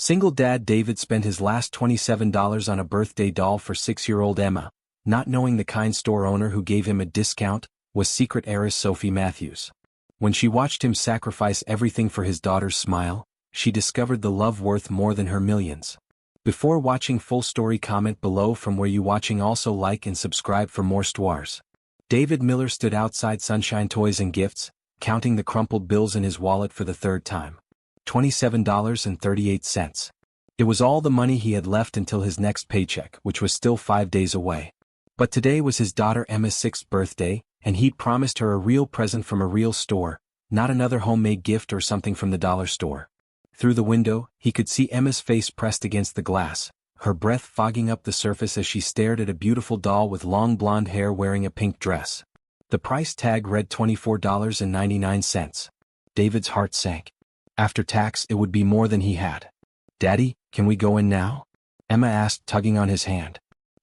Single dad David spent his last $27 on a birthday doll for 6-year-old Emma, not knowing the kind store owner who gave him a discount was secret heiress Sophie Matthews. When she watched him sacrifice everything for his daughter's smile, she discovered the love worth more than her millions. Before watching full story, comment below from where you watching. Also like and subscribe for more stories. David Miller stood outside Sunshine Toys and Gifts, counting the crumpled bills in his wallet for the third time. $27.38. It was all the money he had left until his next paycheck, which was still 5 days away. But today was his daughter Emma's 6th birthday, and he'd promised her a real present from a real store, not another homemade gift or something from the dollar store. Through the window, he could see Emma's face pressed against the glass, her breath fogging up the surface as she stared at a beautiful doll with long blonde hair wearing a pink dress. The price tag read $24.99. David's heart sank. After tax, it would be more than he had. "Daddy, can we go in now?" Emma asked, tugging on his hand.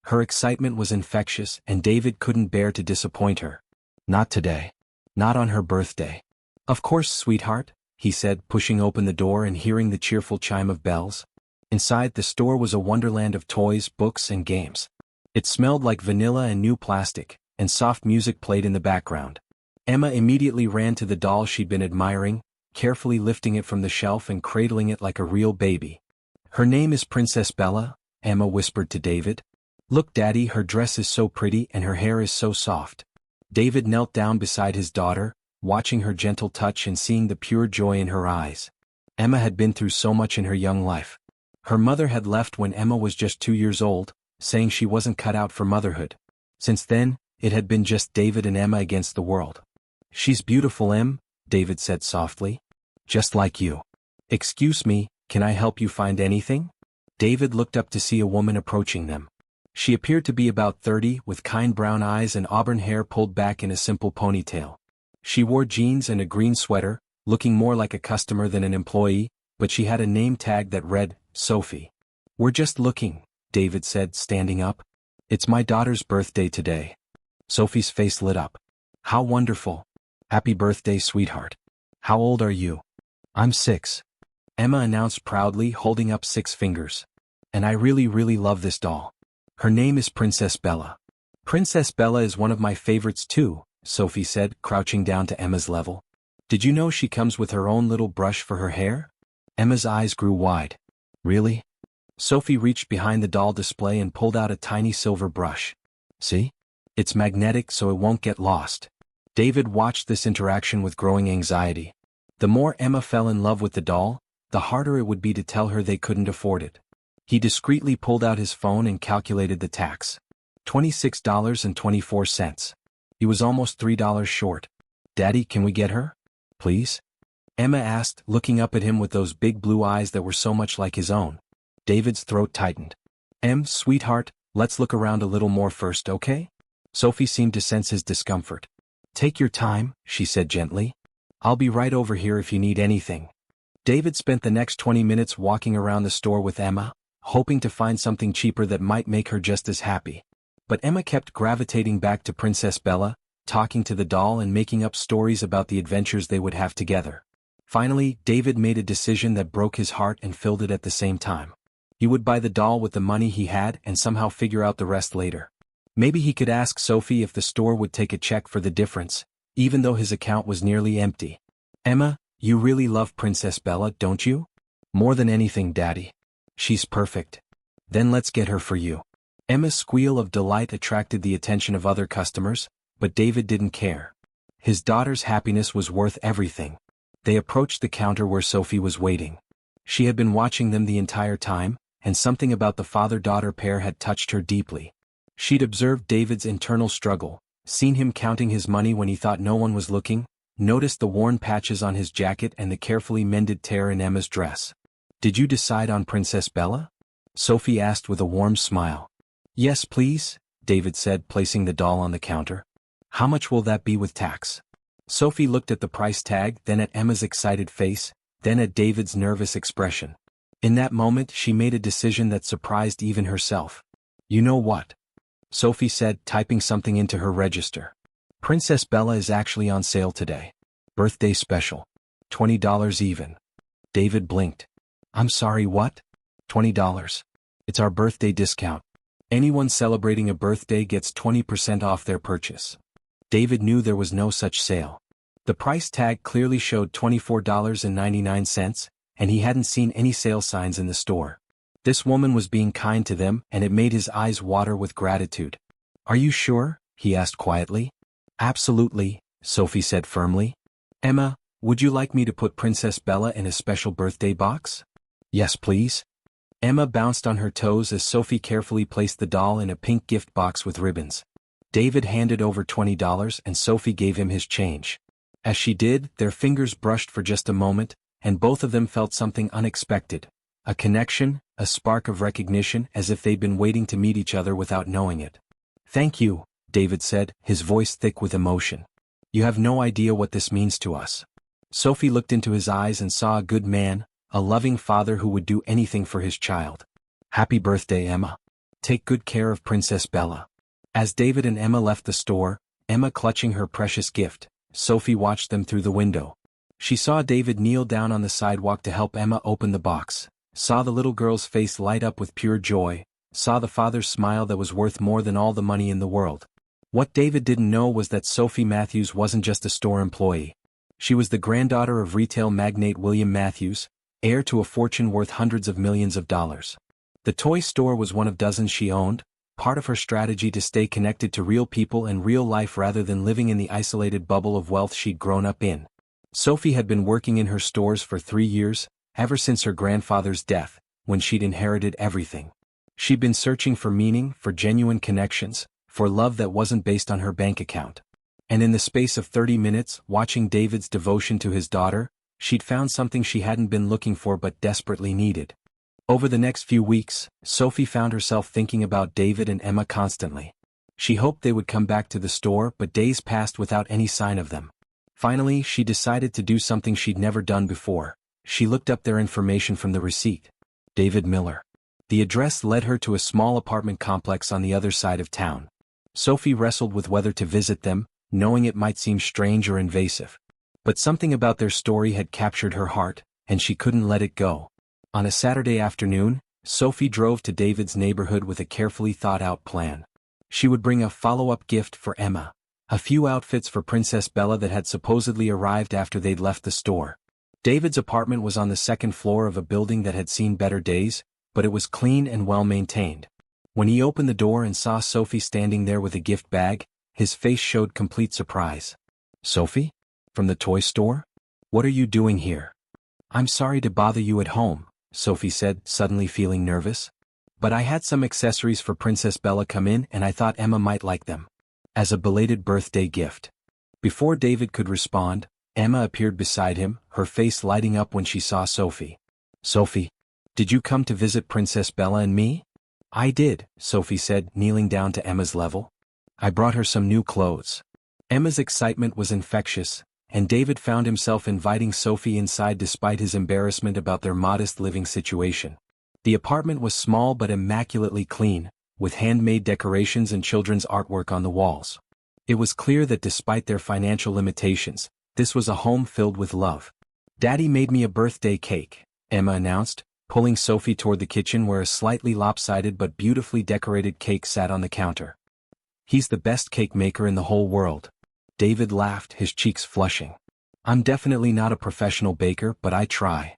Her excitement was infectious, and David couldn't bear to disappoint her. "Not today. Not on her birthday." "Of course, sweetheart," he said, pushing open the door and hearing the cheerful chime of bells. Inside the store was a wonderland of toys, books, and games. It smelled like vanilla and new plastic, and soft music played in the background. Emma immediately ran to the doll she'd been admiring, carefully lifting it from the shelf and cradling it like a real baby. "Her name is Princess Bella," Emma whispered to David. "Look, Daddy, her dress is so pretty and her hair is so soft." David knelt down beside his daughter, watching her gentle touch and seeing the pure joy in her eyes. Emma had been through so much in her young life. Her mother had left when Emma was just 2 years old, saying she wasn't cut out for motherhood. Since then, it had been just David and Emma against the world. "She's beautiful, Em," David said softly. "Just like you." "Excuse me, can I help you find anything?" David looked up to see a woman approaching them. She appeared to be about 30, with kind brown eyes and auburn hair pulled back in a simple ponytail. She wore jeans and a green sweater, looking more like a customer than an employee, but she had a name tag that read, Sophie. "We're just looking," David said, standing up. "It's my daughter's birthday today." Sophie's face lit up. "How wonderful. Happy birthday, sweetheart. How old are you?" "I'm 6. Emma announced proudly, holding up 6 fingers. "And I really, really love this doll. Her name is Princess Bella." "Princess Bella is one of my favorites too," Sophie said, crouching down to Emma's level. "Did you know she comes with her own little brush for her hair?" Emma's eyes grew wide. "Really?" Sophie reached behind the doll display and pulled out a tiny silver brush. "See? It's magnetic so it won't get lost." David watched this interaction with growing anxiety. The more Emma fell in love with the doll, the harder it would be to tell her they couldn't afford it. He discreetly pulled out his phone and calculated the tax. $26.24. He was almost $3 short. "Daddy, can we get her? Please?" Emma asked, looking up at him with those big blue eyes that were so much like his own. David's throat tightened. Sweetheart, let's look around a little more first, okay?" Sophie seemed to sense his discomfort. "Take your time," she said gently. "I'll be right over here if you need anything." David spent the next 20 minutes walking around the store with Emma, hoping to find something cheaper that might make her just as happy. But Emma kept gravitating back to Princess Bella, talking to the doll and making up stories about the adventures they would have together. Finally, David made a decision that broke his heart and filled it at the same time. He would buy the doll with the money he had and somehow figure out the rest later. Maybe he could ask Sophie if the store would take a check for the difference, even though his account was nearly empty. "Emma, you really love Princess Bella, don't you?" "More than anything, Daddy. She's perfect." "Then let's get her for you." Emma's squeal of delight attracted the attention of other customers, but David didn't care. His daughter's happiness was worth everything. They approached the counter where Sophie was waiting. She had been watching them the entire time, and something about the father-daughter pair had touched her deeply. She'd observed David's internal struggle, seen him counting his money when he thought no one was looking, noticed the worn patches on his jacket and the carefully mended tear in Emma's dress. "Did you decide on Princess Bella?" Sophie asked with a warm smile. "Yes, please," David said, placing the doll on the counter. "How much will that be with tax?" Sophie looked at the price tag, then at Emma's excited face, then at David's nervous expression. In that moment she made a decision that surprised even herself. "You know what?" Sophie said, typing something into her register. "Princess Bella is actually on sale today. Birthday special. $20 even." David blinked. "I'm sorry, what?" $20. It's our birthday discount. Anyone celebrating a birthday gets 20% off their purchase. David knew there was no such sale. The price tag clearly showed $24.99, and he hadn't seen any sale signs in the store. This woman was being kind to them, and it made his eyes water with gratitude. "Are you sure?" he asked quietly. "Absolutely," Sophie said firmly. "Emma, would you like me to put Princess Bella in a special birthday box?" "Yes, please." Emma bounced on her toes as Sophie carefully placed the doll in a pink gift box with ribbons. David handed over $20 and Sophie gave him his change. As she did, their fingers brushed for just a moment, and both of them felt something unexpected. A connection, a spark of recognition, as if they'd been waiting to meet each other without knowing it. "Thank you," David said, his voice thick with emotion. "You have no idea what this means to us." Sophie looked into his eyes and saw a good man, a loving father who would do anything for his child. "Happy birthday, Emma. Take good care of Princess Bella." As David and Emma left the store, Emma clutching her precious gift, Sophie watched them through the window. She saw David kneel down on the sidewalk to help Emma open the box, saw the little girl's face light up with pure joy, saw the father's smile that was worth more than all the money in the world. What David didn't know was that Sophie Matthews wasn't just a store employee. She was the granddaughter of retail magnate William Matthews, heir to a fortune worth hundreds of millions of dollars. The toy store was one of dozens she owned, part of her strategy to stay connected to real people and real life rather than living in the isolated bubble of wealth she'd grown up in. Sophie had been working in her stores for 3 years, ever since her grandfather's death, when she'd inherited everything. She'd been searching for meaning, for genuine connections, for love that wasn't based on her bank account. And in the space of 30 minutes, watching David's devotion to his daughter, she'd found something she hadn't been looking for but desperately needed. Over the next few weeks, Sophie found herself thinking about David and Emma constantly. She hoped they would come back to the store, but days passed without any sign of them. Finally, she decided to do something she'd never done before. She looked up their information from the receipt. David Miller. The address led her to a small apartment complex on the other side of town. Sophie wrestled with whether to visit them, knowing it might seem strange or invasive. But something about their story had captured her heart, and she couldn't let it go. On a Saturday afternoon, Sophie drove to David's neighborhood with a carefully thought-out plan. She would bring a follow-up gift for Emma, a few outfits for Princess Bella that had supposedly arrived after they'd left the store. David's apartment was on the second floor of a building that had seen better days, but it was clean and well-maintained. When he opened the door and saw Sophie standing there with a gift bag, his face showed complete surprise. "Sophie? From the toy store? What are you doing here?" "I'm sorry to bother you at home," Sophie said, suddenly feeling nervous. "But I had some accessories for Princess Bella come in and I thought Emma might like them. As a belated birthday gift." Before David could respond, Emma appeared beside him, her face lighting up when she saw Sophie. "Sophie, did you come to visit Princess Bella and me?" "I did," Sophie said, kneeling down to Emma's level. "I brought her some new clothes." Emma's excitement was infectious, and David found himself inviting Sophie inside despite his embarrassment about their modest living situation. The apartment was small but immaculately clean, with handmade decorations and children's artwork on the walls. It was clear that despite their financial limitations, this was a home filled with love. "Daddy made me a birthday cake," Emma announced, pulling Sophie toward the kitchen where a slightly lopsided but beautifully decorated cake sat on the counter. "He's the best cake maker in the whole world." David laughed, his cheeks flushing. "I'm definitely not a professional baker, but I try."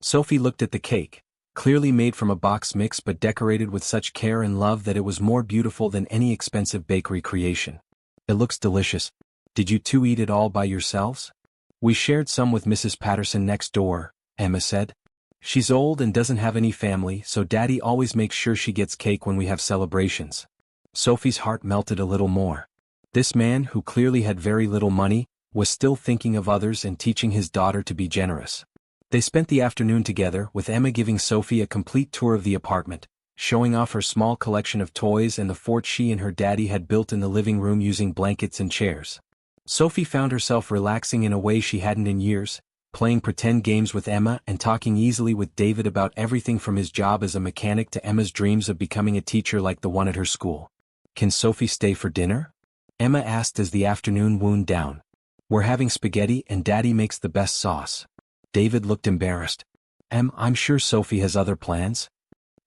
Sophie looked at the cake, clearly made from a box mix but decorated with such care and love that it was more beautiful than any expensive bakery creation. "It looks delicious. Did you two eat it all by yourselves?" "We shared some with Mrs. Patterson next door," Emma said. "She's old and doesn't have any family, so Daddy always makes sure she gets cake when we have celebrations." Sophie's heart melted a little more. This man, who clearly had very little money, was still thinking of others and teaching his daughter to be generous. They spent the afternoon together, with Emma giving Sophie a complete tour of the apartment, showing off her small collection of toys and the fort she and her daddy had built in the living room using blankets and chairs. Sophie found herself relaxing in a way she hadn't in years, playing pretend games with Emma and talking easily with David about everything from his job as a mechanic to Emma's dreams of becoming a teacher like the one at her school. "Can Sophie stay for dinner?" Emma asked as the afternoon wound down. "We're having spaghetti and Daddy makes the best sauce." David looked embarrassed. "I'm sure Sophie has other plans.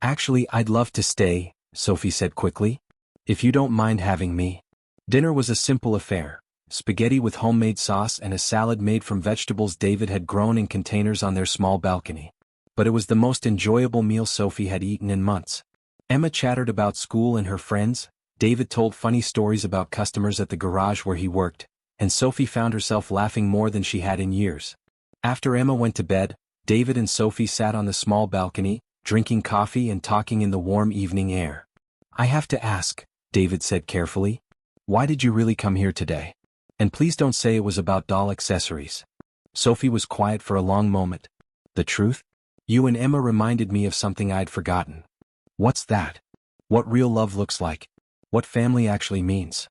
Actually, I'd love to stay, Sophie said quickly. If you don't mind having me. Dinner was a simple affair. Spaghetti with homemade sauce and a salad made from vegetables David had grown in containers on their small balcony. But it was the most enjoyable meal Sophie had eaten in months. Emma chattered about school and her friends, David told funny stories about customers at the garage where he worked, and Sophie found herself laughing more than she had in years. After Emma went to bed, David and Sophie sat on the small balcony, drinking coffee and talking in the warm evening air. I have to ask, David said carefully. Why did you really come here today? And please don't say it was about doll accessories. Sophie was quiet for a long moment. The truth? You and Emma reminded me of something I'd forgotten. What's that? What real love looks like. What family actually means.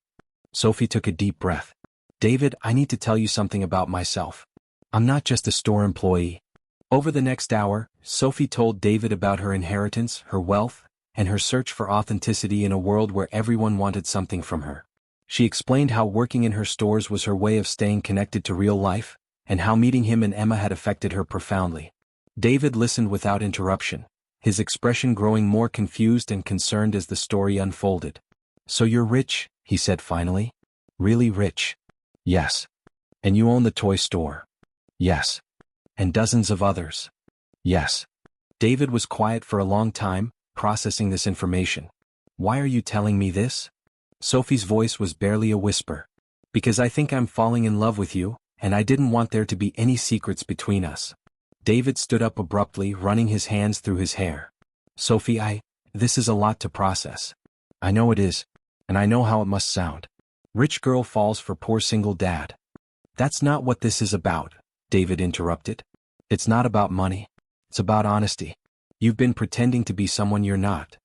Sophie took a deep breath. David, I need to tell you something about myself. I'm not just a store employee. Over the next hour, Sophie told David about her inheritance, her wealth, and her search for authenticity in a world where everyone wanted something from her. She explained how working in her stores was her way of staying connected to real life, and how meeting him and Emma had affected her profoundly. David listened without interruption, his expression growing more confused and concerned as the story unfolded. So you're rich, he said finally. Really rich? Yes. And you own the toy store? Yes. And dozens of others? Yes. David was quiet for a long time, processing this information. Why are you telling me this? Sophie's voice was barely a whisper. Because I think I'm falling in love with you, and I didn't want there to be any secrets between us. David stood up abruptly, running his hands through his hair. Sophie, this is a lot to process. I know it is, and I know how it must sound. Rich girl falls for poor single dad. That's not what this is about, David interrupted. It's not about money. It's about honesty. You've been pretending to be someone you're not.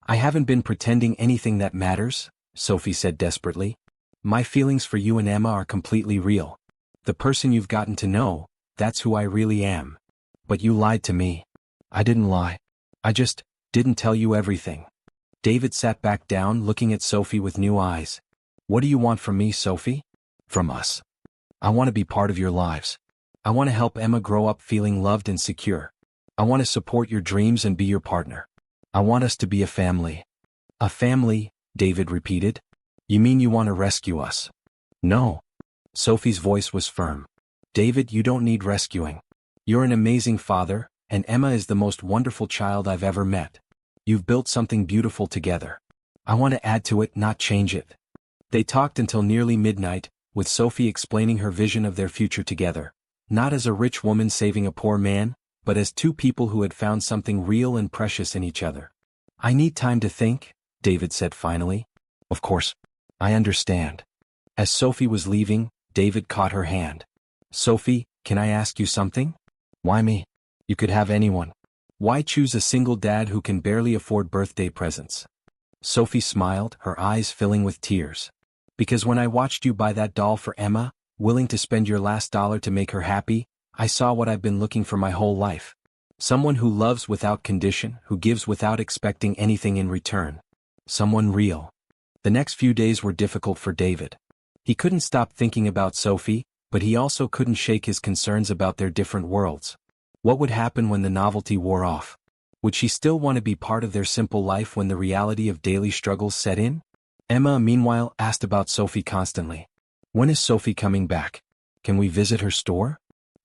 I haven't been pretending anything that matters, Sophie said desperately. My feelings for you and Emma are completely real. The person you've gotten to know, that's who I really am. But you lied to me. I didn't lie. I just didn't tell you everything. David sat back down, looking at Sophie with new eyes. What do you want from me, Sophie? From us. I want to be part of your lives. I want to help Emma grow up feeling loved and secure. I want to support your dreams and be your partner. I want us to be a family. A family, David repeated. You mean you want to rescue us? No. Sophie's voice was firm. David, you don't need rescuing. You're an amazing father, and Emma is the most wonderful child I've ever met. You've built something beautiful together. I want to add to it, not change it. They talked until nearly midnight, with Sophie explaining her vision of their future together, not as a rich woman saving a poor man, but as two people who had found something real and precious in each other. I need time to think, David said finally. Of course. I understand. As Sophie was leaving, David caught her hand. Sophie, can I ask you something? Why me? You could have anyone. Why choose a single dad who can barely afford birthday presents? Sophie smiled, her eyes filling with tears. Because when I watched you buy that doll for Emma, willing to spend your last dollar to make her happy, I saw what I've been looking for my whole life. Someone who loves without condition, who gives without expecting anything in return. Someone real. The next few days were difficult for David. He couldn't stop thinking about Sophie, but he also couldn't shake his concerns about their different worlds. What would happen when the novelty wore off? Would she still want to be part of their simple life when the reality of daily struggles set in? Emma, meanwhile, asked about Sophie constantly. When is Sophie coming back? Can we visit her store?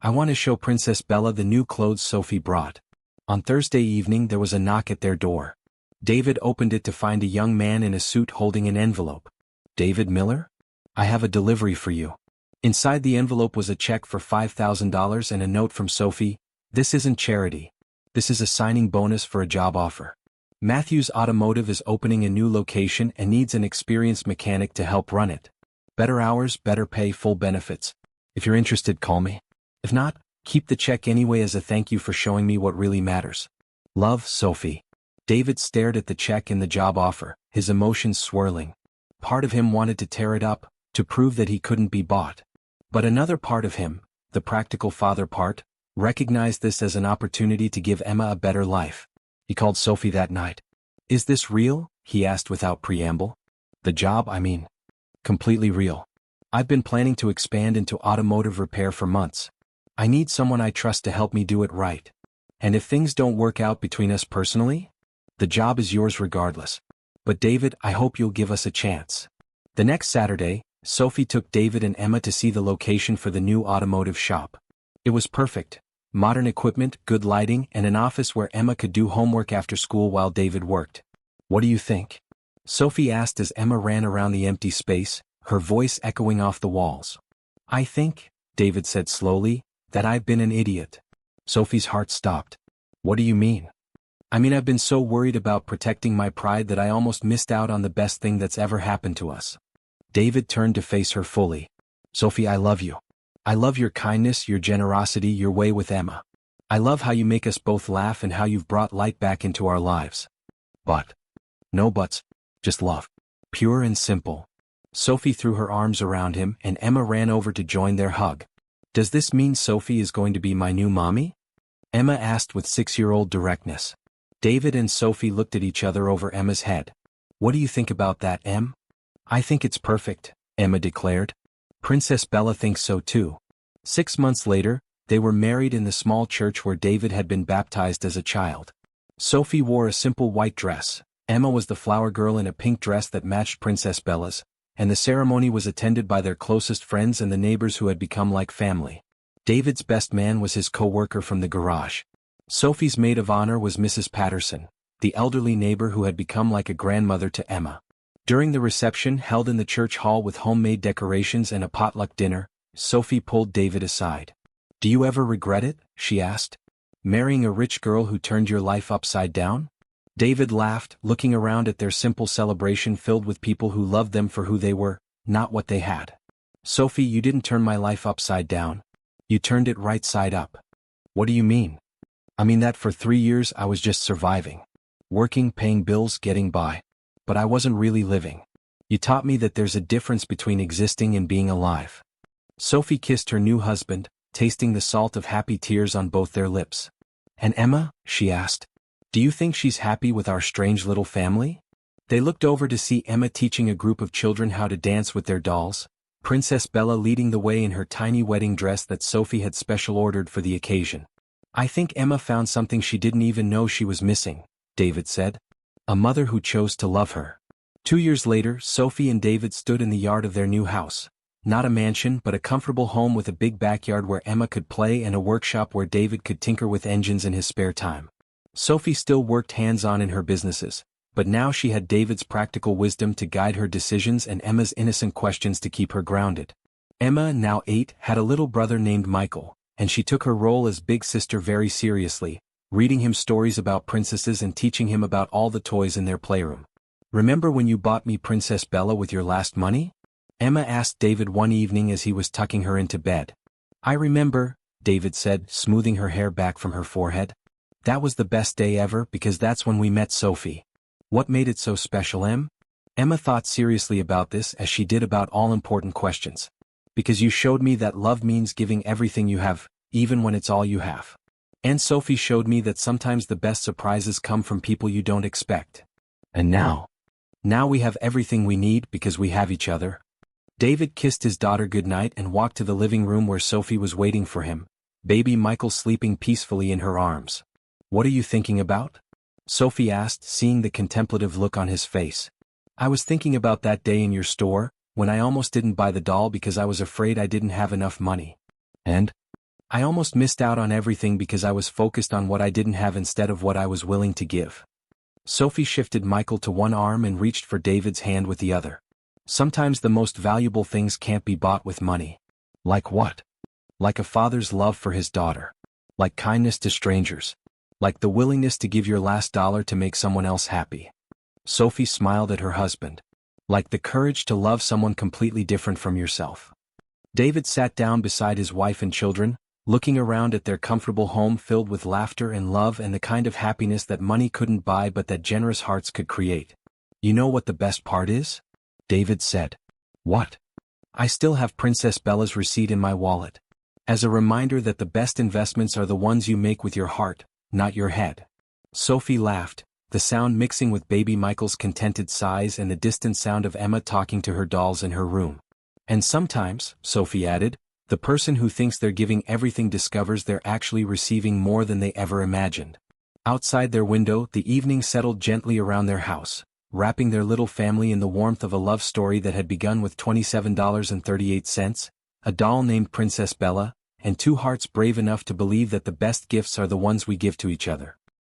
I want to show Princess Bella the new clothes Sophie brought. On Thursday evening there was a knock at their door. David opened it to find a young man in a suit holding an envelope. David Miller? I have a delivery for you. Inside the envelope was a check for $5,000 and a note from Sophie. This isn't charity. This is a signing bonus for a job offer. Matthews Automotive is opening a new location and needs an experienced mechanic to help run it. Better hours, better pay, full benefits. If you're interested, call me. If not, keep the check anyway as a thank you for showing me what really matters. Love, Sophie. David stared at the check and the job offer, his emotions swirling. Part of him wanted to tear it up, to prove that he couldn't be bought. But another part of him, the practical father part, recognized this as an opportunity to give Emma a better life. He called Sophie that night. Is this real? He asked without preamble. The job, I mean. Completely real. I've been planning to expand into automotive repair for months. I need someone I trust to help me do it right. And if things don't work out between us personally? The job is yours regardless. But David, I hope you'll give us a chance. The next Saturday, Sophie took David and Emma to see the location for the new automotive shop. It was perfect. Modern equipment, good lighting, and an office where Emma could do homework after school while David worked. What do you think? Sophie asked as Emma ran around the empty space, her voice echoing off the walls. I think, David said slowly, that I've been an idiot. Sophie's heart stopped. What do you mean? I mean, I've been so worried about protecting my pride that I almost missed out on the best thing that's ever happened to us. David turned to face her fully. Sophie, I love you. I love your kindness, your generosity, your way with Emma. I love how you make us both laugh and how you've brought light back into our lives. But. No buts. Just love. Pure and simple. Sophie threw her arms around him and Emma ran over to join their hug. Does this mean Sophie is going to be my new mommy? Emma asked with 6-year-old directness. David and Sophie looked at each other over Emma's head. What do you think about that, Em? I think it's perfect, Emma declared. Princess Bella thinks so too. 6 months later, they were married in the small church where David had been baptized as a child. Sophie wore a simple white dress, Emma was the flower girl in a pink dress that matched Princess Bella's, and the ceremony was attended by their closest friends and the neighbors who had become like family. David's best man was his co-worker from the garage. Sophie's maid of honor was Mrs. Patterson, the elderly neighbor who had become like a grandmother to Emma. During the reception held in the church hall with homemade decorations and a potluck dinner, Sophie pulled David aside. Do you ever regret it? She asked. Marrying a rich girl who turned your life upside down? David laughed, looking around at their simple celebration filled with people who loved them for who they were, not what they had. Sophie, you didn't turn my life upside down. You turned it right side up. What do you mean? I mean that for 3 years I was just surviving. Working, paying bills, getting by. But I wasn't really living. You taught me that there's a difference between existing and being alive. Sophie kissed her new husband, tasting the salt of happy tears on both their lips. And Emma? She asked. Do you think she's happy with our strange little family? They looked over to see Emma teaching a group of children how to dance with their dolls, Princess Bella leading the way in her tiny wedding dress that Sophie had special ordered for the occasion. I think Emma found something she didn't even know she was missing, David said. A mother who chose to love her. 2 years later, Sophie and David stood in the yard of their new house. Not a mansion but a comfortable home with a big backyard where Emma could play and a workshop where David could tinker with engines in his spare time. Sophie still worked hands-on in her businesses, but now she had David's practical wisdom to guide her decisions and Emma's innocent questions to keep her grounded. Emma, now 8, had a little brother named Michael, and she took her role as big sister very seriously, reading him stories about princesses and teaching him about all the toys in their playroom. Remember when you bought me Princess Bella with your last money? Emma asked David one evening as he was tucking her into bed. I remember, David said, smoothing her hair back from her forehead. That was the best day ever because that's when we met Sophie. What made it so special, Em? Emma thought seriously about this as she did about all important questions. Because you showed me that love means giving everything you have, even when it's all you have. And Sophie showed me that sometimes the best surprises come from people you don't expect. And now we have everything we need because we have each other. David kissed his daughter goodnight and walked to the living room where Sophie was waiting for him, baby Michael sleeping peacefully in her arms. What are you thinking about? Sophie asked, seeing the contemplative look on his face. I was thinking about that day in your store, when I almost didn't buy the doll because I was afraid I didn't have enough money. And? I almost missed out on everything because I was focused on what I didn't have instead of what I was willing to give. Sophie shifted Michael to one arm and reached for David's hand with the other. Sometimes the most valuable things can't be bought with money. Like what? Like a father's love for his daughter. Like kindness to strangers. Like the willingness to give your last dollar to make someone else happy. Sophie smiled at her husband. Like the courage to love someone completely different from yourself. David sat down beside his wife and children, looking around at their comfortable home filled with laughter and love and the kind of happiness that money couldn't buy but that generous hearts could create. You know what the best part is? David said. What? I still have Princess Bella's receipt in my wallet. As a reminder that the best investments are the ones you make with your heart, not your head. Sophie laughed, the sound mixing with baby Michael's contented sighs and the distant sound of Emma talking to her dolls in her room. And sometimes, Sophie added, the person who thinks they're giving everything discovers they're actually receiving more than they ever imagined. Outside their window, the evening settled gently around their house, wrapping their little family in the warmth of a love story that had begun with $27.38, a doll named Princess Bella, and two hearts brave enough to believe that the best gifts are the ones we give to each other.